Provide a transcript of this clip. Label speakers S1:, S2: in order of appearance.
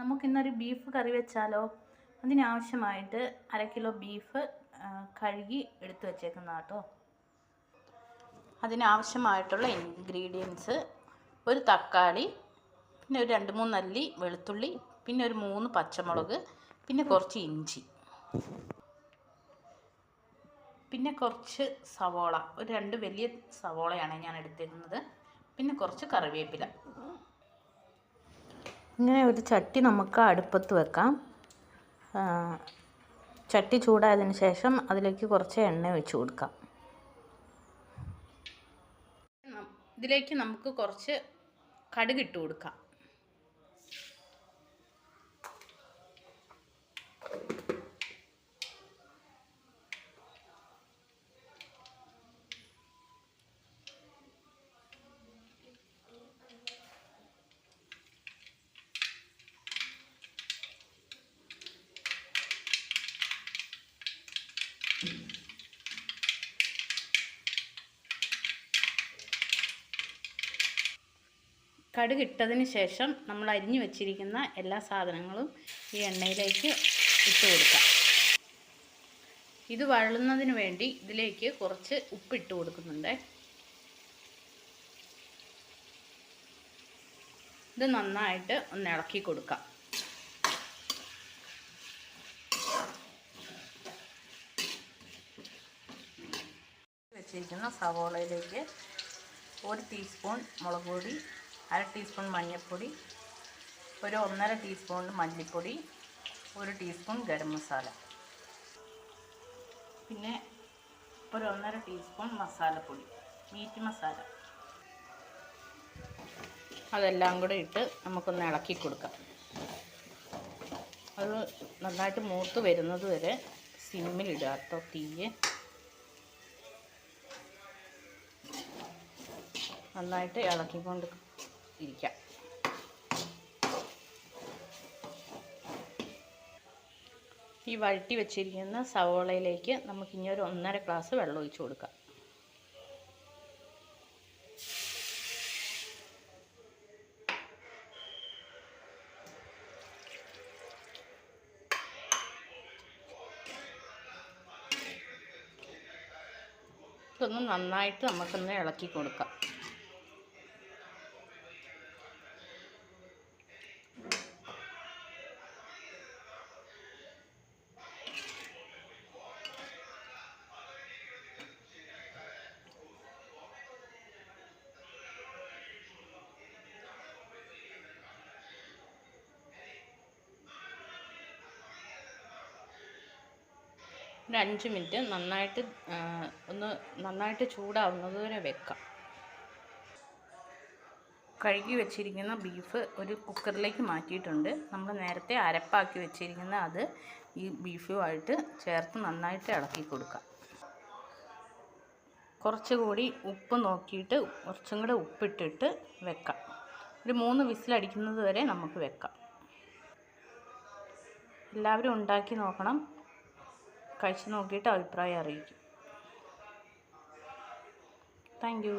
S1: നമുക്കിന്നൊരു ബീഫ് കറി വെച്ചാലോ? അതിനാവശ്യമായിട്ട് 1/2 kilo beef കഴുകി എടുത്തു വച്ചേക്കുന്ന കേട്ടോ. അതിനാവശ്യമായിട്ടുള്ള ഇൻഗ്രീഡിയൻസ്: ഒരു തക്കാളി, പിന്നെ ഒരു 2-3 അല്ലി വെളുത്തുള്ളി, പിന്നെ ഒരു 3 പച്ചമുളക്, പിന്നെ കുറച്ച് ഇഞ്ചി, പിന്നെ കുറച്ച് സവോള, ഒരു 2 വലിയ സവോളയാണ് ഞാൻ എടുത്തിരുന്നത്, പിന്നെ കുറച്ച് കറിവേപ്പില. ഇങ്ങനെ ഒരു ചട്ടി നമുക്ക് അടുപ്പത്ത് വെക്കാം. ചട്ടി ചൂടായതിന് ശേഷം അതിലേക്ക് കുറച്ച് എണ്ണ ഒഴിച്ച് കൊടുക്കാം. ഇതിലേക്ക് നമുക്ക് കുറച്ച് കടുക് ഇട്ട് കൊടുക്കാം. കടുക് ഇട്ടതിന് ശേഷം നമ്മൾ അരിഞ്ഞു വെച്ചിരിക്കുന്ന എല്ലാ സാധനങ്ങളും ഈ എണ്ണയിലേക്ക് ഇട്ട് കൊടുക്കാം. ഇത് വഴളുന്നതിന് വേണ്ടി ഇതിലേക്ക് കുറച്ച് ഉപ്പിട്ട് കൊടുക്കുന്നുണ്ട്. ഇത് നന്നായിട്ട് ഒന്ന് ഇളക്കി കൊടുക്കാം. വെച്ചിരിക്കുന്ന സവോളയിലേക്ക് 1 ടീസ്പൂൺ മുളക് പൊടി, 1/2 ടീസ്പൂൺ മഞ്ഞൾപ്പൊടി, ഒരു 1/2 ടീസ്പൂൺ മല്ലിപ്പൊടി, 1 ടീസ്പൂൺ ഗരം മസാല, പിന്നെ ഒരു 1/2 ടീസ്പൂൺ മസാലപ്പൊടി, മീറ്റ് മസാല. അതെല്ലാം കൂടെ ഇട്ട് നമുക്കൊന്ന് ഇളക്കി കൊടുക്കാം. അത് നന്നായിട്ട് മൂത്ത് വരുന്നത് വരെ സിമ്മിലിടുക കേട്ടോ തീയെ. നന്നായിട്ട് ഇളക്കിക്കൊണ്ട് ഇരിക്കാം. ഈ വഴറ്റി വെച്ചിരിക്കുന്ന സവോളയിലേക്ക് നമുക്കിനി ഒരു 1.5 ഗ്ലാസ് വെള്ളം ഒഴിച്ച് കൊടുക്കാം. ഇതൊന്ന് നന്നായിട്ട് നമുക്കൊന്ന് ഇളക്കി കൊടുക്കാം. ഒരു 5 മിനിറ്റ് നന്നായിട്ട് ചൂടാവുന്നത് വരെ വെക്കാം. കഴുകി വെച്ചിരിക്കുന്ന ബീഫ് ഒരു കുക്കറിലേക്ക് മാറ്റിയിട്ടുണ്ട്. നമ്മൾ നേരത്തെ അരപ്പാക്കി വെച്ചിരിക്കുന്ന അത് ഈ ബീഫുമായിട്ട് ചേർത്ത് നന്നായിട്ട് ഇളക്കി കൊടുക്കാം. കുറച്ചുകൂടി ഉപ്പ് നോക്കിയിട്ട് കുറച്ചും കൂടെ ഉപ്പിട്ടിട്ട് വെക്കാം. ഒരു 3 വിസിലടിക്കുന്നത് വരെ നമുക്ക് വെക്കാം. എല്ലാവരും ഉണ്ടാക്കി നോക്കണം. കഴിച്ച് നോക്കിയിട്ട് അഭിപ്രായം അറിയിക്കും. Thank you.